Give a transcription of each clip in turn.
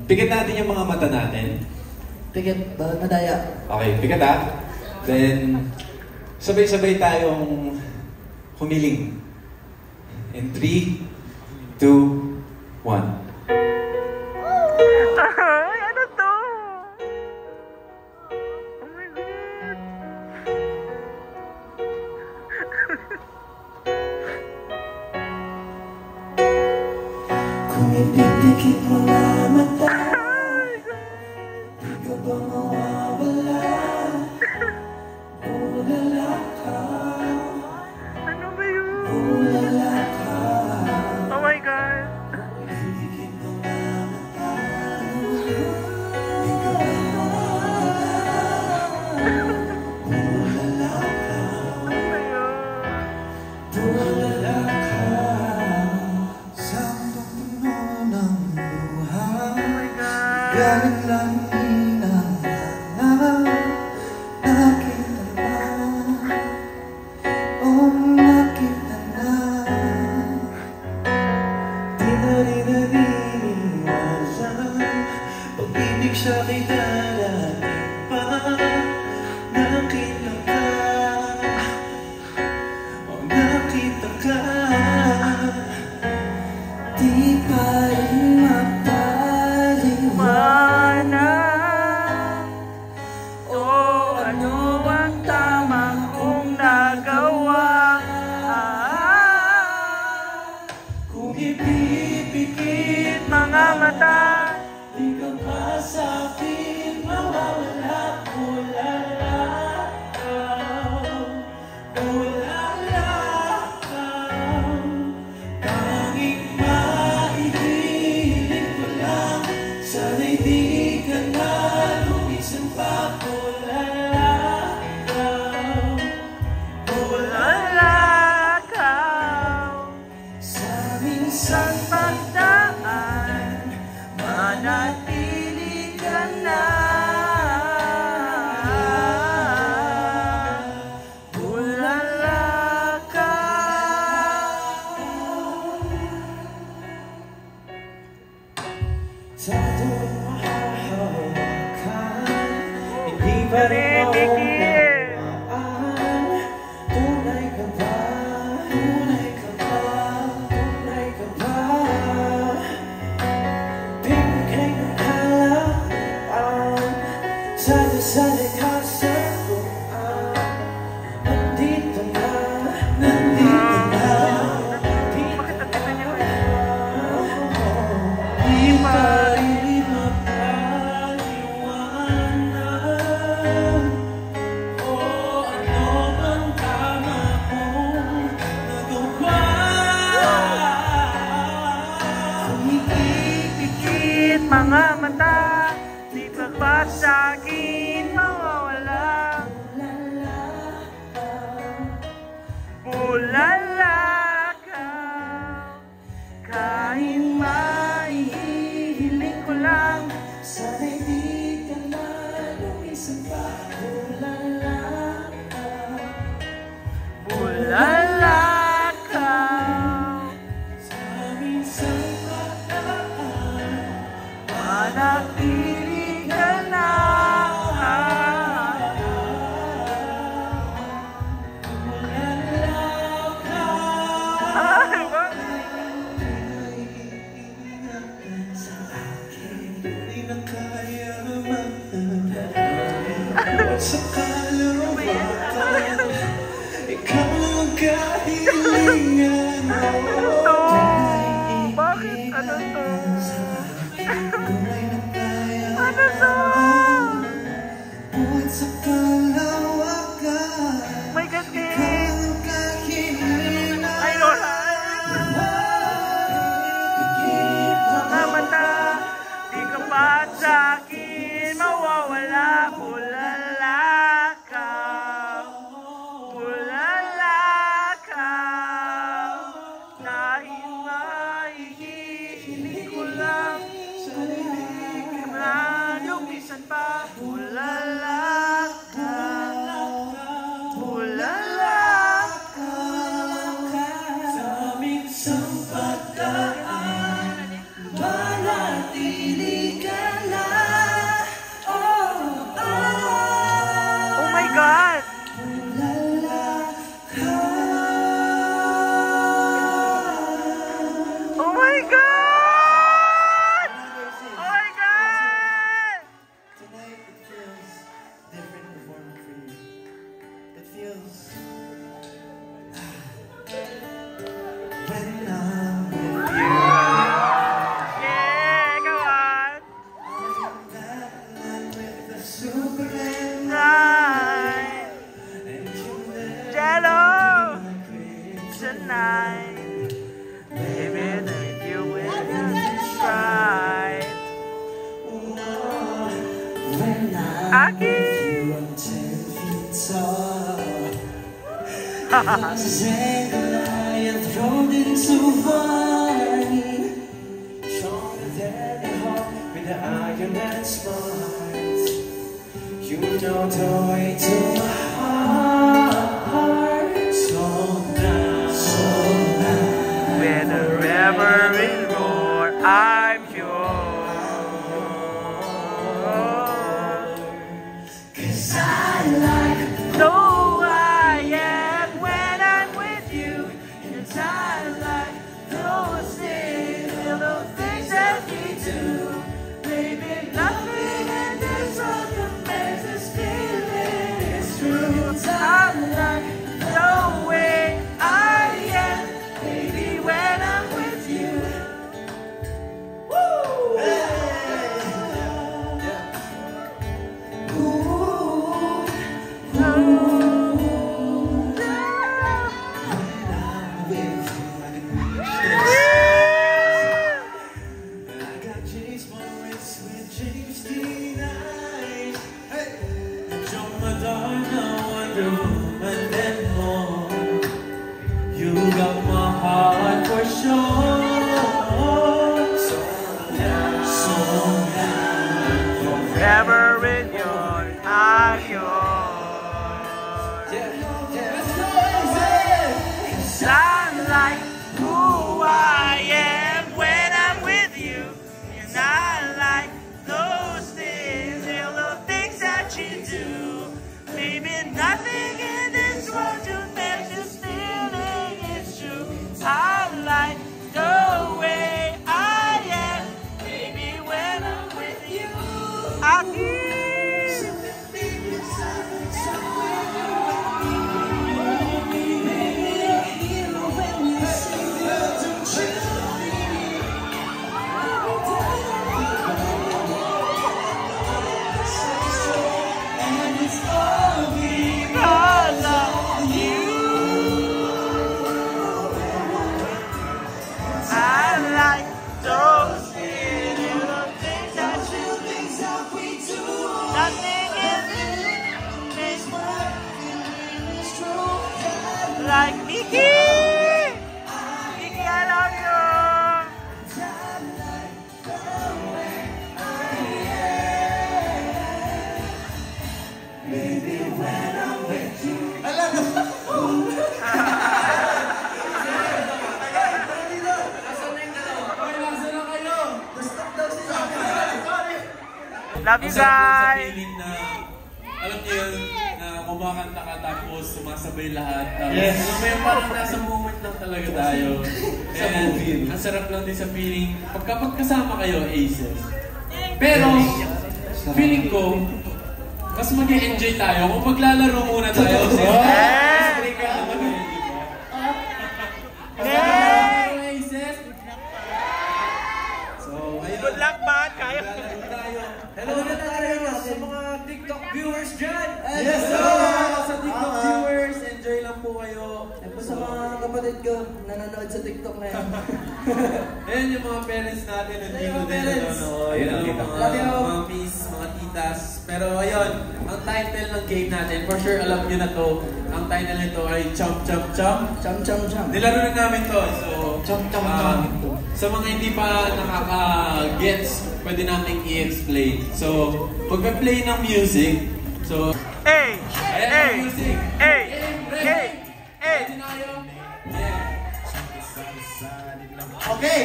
Pikit natin yung mga mata natin. Pikit, bakit madaya? Okay, pikit ha. Then, sabay-sabay tayong humiling. In 3, 2, 1. Ay, ano to? Oh my God. Kung ipipikit mo na mata, di ka ba mawawala? Ulala ka, Ano ba yun? ulala ka. Oh my God. Ipipikit mo na mata, di ka ba mawawala? Ulala ka, Ano ba yun? ulala ka. Sa puno ng luha, Oh my God. galing lang hinahangad. Nakita na, oh nakita na. Di na rin naniwala, pag-ibig sa'kin darating pa. Nakita ka, oh nakita ka. Di pa rin mapaliwanag. Mana? O ano ang tamang kong nagawa? Kung ipipikit Mga mata. di ka pa sa'kin mawawala. Ulala ka, ulala ka. Tanging maihiling ko lang, sana'y di ka na lumisan pa. Ulala ka, Ulala ka. sa minsan Pagdaan, manatili ka na. Ulala ka. sa tuwing mahahawakan, hindi pa rin Bibigil. mauunawaan. Tunay ka ba? Tunay ka ba? Tunay ka ba? Bibigay ng halawan sa dasali ka sa buwan. Nandito na, nandito na. Bakit ang ganda niya? Di pa rin mapaliwanag. O ano bang tama kong nagawa? Kung ipipikit mga mata, di ba ba sa'kin mawawala? Ulala ka. Kahit maihiling ko lang, Sana'y di ka na lumisan pa. Ulala ka, ulala ka. sa minsan pagdaan. Manatili ka na. Ay, bakit? Sa akin, di na kaya magdadaan. Sa kalawatan, ikaw ang kahilingan. To? Bakit? Ano to? Tunay na kaya Ano to? buhat sa kalawakan. May kasi. Ikaw ang kahilingan. Ay, Lola. Mga mata, di ka pa sa'kin mawawala. Ulala ka. Ulala ka. Dahil maihiling ko lang, sana'y di ka na lumisan pa. Ulala ka. Ulala ka. Sa minsang pagdaan, manatili ka Aki! You're 10 feet tall. Say Goliath rolled into vine. Stronger than the hawk with the iron and smart. You know the way to my heart. Slow down, slow down. When the river is roar, I'm yours. 'Cause I like So I am when I'm with you. 'Cause I like those things, little things that we do. Baby, nothing in this world compares this feeling. It's true. I like the way I am, baby, when I'm with you. You got my heart for sure. So now, Forever in yours, I'm yours. I'm like who I am when I'm with you, and I like those things, little things that you do. Maybe nothing in this world just makes this feeling. It's true. I like the way I am, baby, when I'm with you. I like Mickey! Mickey, I love you! baby, when I'm with you. Love you Ang sarap sa guys! feeling na, alam niyo yun, na kumakanta ka tapos sumasabay lahat. Tapos, Yes. alam mo yun, parang nasa moment lang talaga tayo. And ang sarap lang din sa feeling, pagkasama kayo, Aces. Pero, feeling ko, mas mag-enjoy tayo kung maglalaro muna tayo. Yeah! Break ka naman eh, di ba? Yeah! Aces! So, ayun. Good luck, man! Kaya! Maglalaro tayo. Hello na tayo sa mga TikTok viewers dyan. Yes, sir! Sa TikTok viewers, enjoy lang po kayo. Sa mga kapatid ko, nanonood sa TikTok na yan. Ayan yung mga parents natin nandito Ayun, din parents. nanonood. Ayun, nakita ko. Mga mommies, mga titas. Pero ayun, ang title ng game natin, for sure alam nyo na to. Ang title nito ay Chum Chum Chum. Cham cham cham. Nilaro na namin to. So, Chum chum chum. sa mga hindi pa nakaka-gets, pwede natin i-explain. So, pagka-play ng music, so, Hey! ayan Hey! ang music. Hey! Ready? Hey! Hey! Ready na kayo? Yeah. Okay.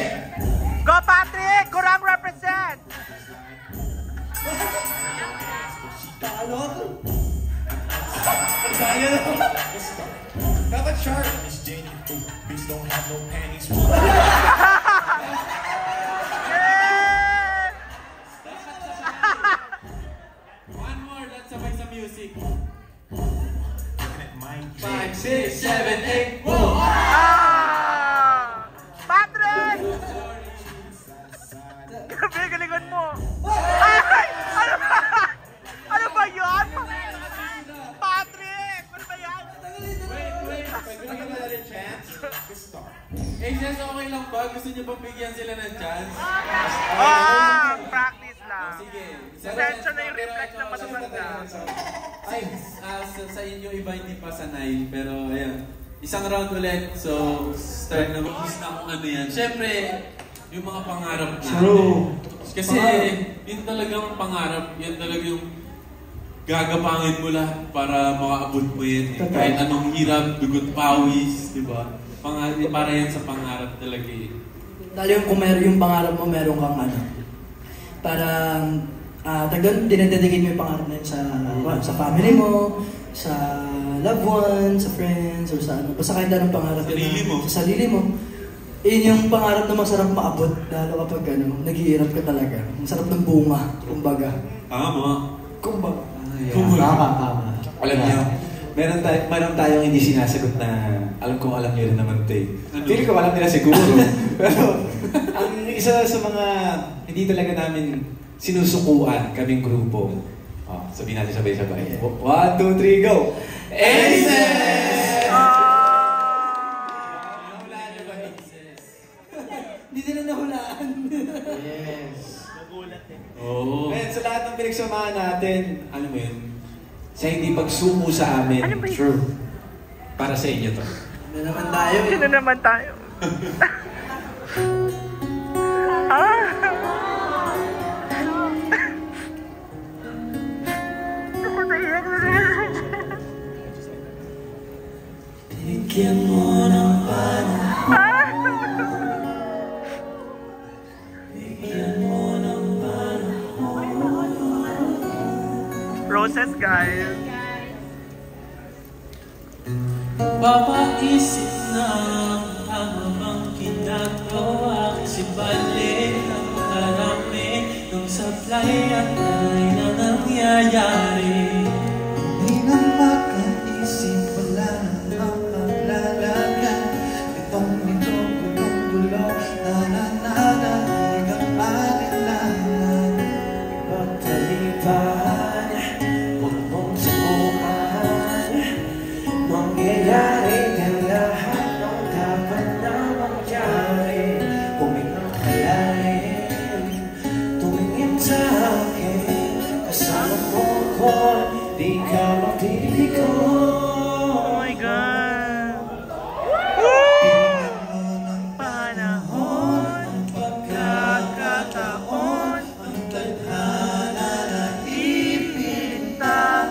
Go Patrick! Kurang represent! Tagalog. Tagalog. Dapat sharp. Yeah! One more, let's sabay sa music. 5, 6, 7, 8, go! Ah! Patrick! Grabe, galingan mo! Ay! Ano ba? Ano ba yun? Patrick! Ano ba yan? Wait, pagkakita na rin chance. Eh, Jess, okay lang ba? Gusto sa inyo iba hindi pa sanay, pero ayan. Isang round ulit, so start na mag-is na kung ano yan. Siyempre, yung mga pangarap natin. True. Kasi yun talagang pangarap, yun talagang gagapangin mo lahat para makaabot mo yan. Eh. Kahit anong hirap, dugot pawis, di ba? Para yan sa pangarap talaga eh. Lalo yung kung meron yung pangarap mo, meron kang ano. Parang, dinededicate mo yung pangarap na yun sa family mo, sa loved ones, sa friends, or sa ano. Basta kahit anong pangarap Sarili mo. Sa sarili mo. Yun yung pangarap na masarap maabot, lalo kapag naghihirap ka talaga. Masarap ng bunga, kumbaga. Tama. Kumbaga. Tama. Alam niyo, meron tayong hindi sinasagot na alam kong alam niyo rin naman ito eh. Feeling ko alam nila siguro. Pero ang isa sa mga hindi talaga namin sinusukuan kaming grupo. Sabihin natin sabay-sabay. 1, 2, 3, go! Aces! Nahulaan niyo ba Aces? Hindi nila nahulaan. Yes. Oo. Ngayon, sa lahat ng pinagsamahan natin, alam mo yun, sa hindi pagsuko sa amin, true. Para sa inyo to. Ano naman tayo? Sino naman tayo? Bigyan mo ng panahon. Bigyan mo ng panahon. Roses, guys. Papaisip na ang habang ginagawa kasi balik ang marami nung sablay at tayo na nangyayari. Hindi na makaisip wala ang paglalagan itong gulo nananalig ang alinlangan pagtalipan huwag mong subukan mangyayari ang lahat ng dapat na mangyari kung ikaw kalahin tumingin sa akin kasama mo ko di ka mapiligo. Oh my God. Panahon, pagkakataon, Ang tadhana na ipinta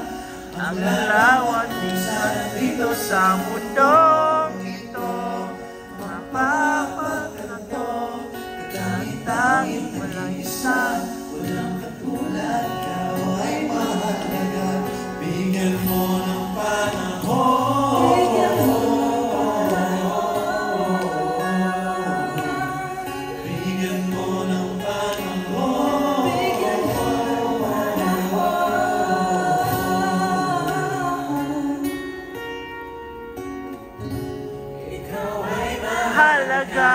ang larawan minsan dito sa mundong ito. Mapapagtanto, tanging walang isa. walang katulad ikaw ay mahalaga bigyan mo ng panahon bigyan mo ng panahon ikaw ay Halaga.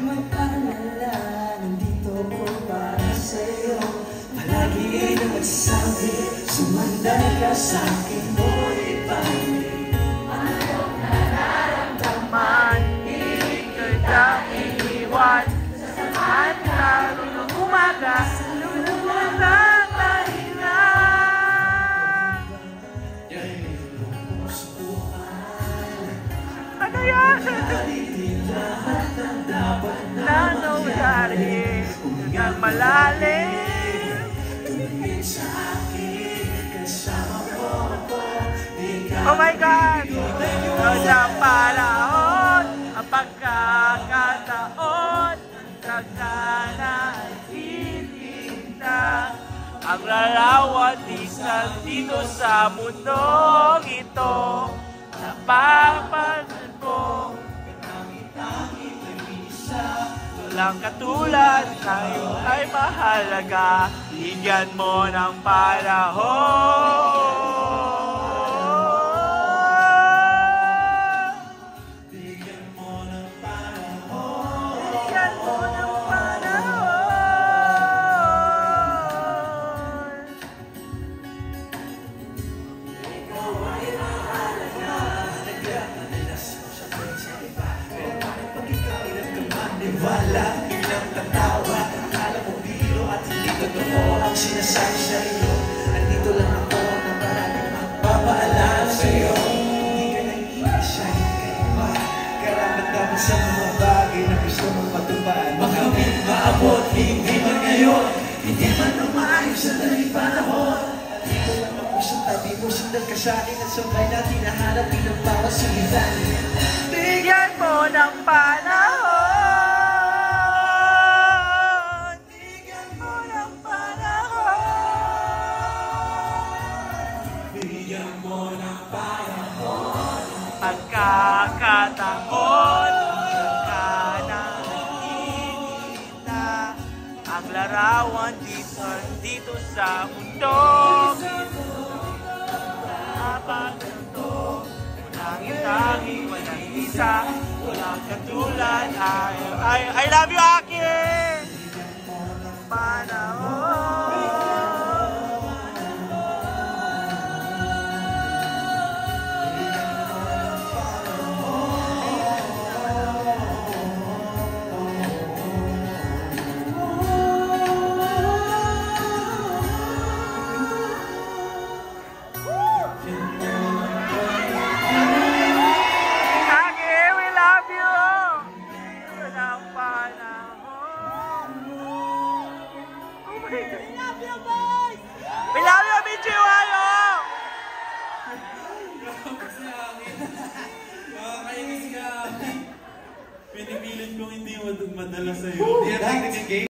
mag-alala, nandito ko para sa'yo. Palagi na magsabi, sumandal ka sa'kin mo ibalik. Man, ika'y daming iwan. Sasamahan ka ng umaga, sa lulong ng pahinga. Ano yan? Na nangyari ng malalim. Tumingin sa akin, kasama mo ako. Oh my God! Sa panahon, ang pagkakataon, nagdana ay hininta. Ang larawan minsan dito sa mundong ito, napapansin ko, walang katulad, tayo ay mahalaga, bigyan mo ng panahon. Bigyan mo ng panahon. Bigyan mo ng panahon. Wala ilang tatawa. Akala mo biro at hindi totoo ang sinasabi sa iyo. Andito lang ako na maraming magpapaalala. Di man umayos sa daling panahon. Dito lang ang pusong tabi mo, sundan ka sa akin at sabay natin nahanapin ang bawat sulitan. Bigyan mo ng panahon. Bigyan mo ng panahon. Bigyan mo ng panahon. Pagkakataon ka nang ininita ang larawan dito sa mundo. Habang ito, unang-tangi, walang isa, walang katulad. I love you, Aki! Panahon. We love you, Michiwayo! Nakakainis ka. Pinipilit kong hindi madala sa'yo. Hindi na tayo naging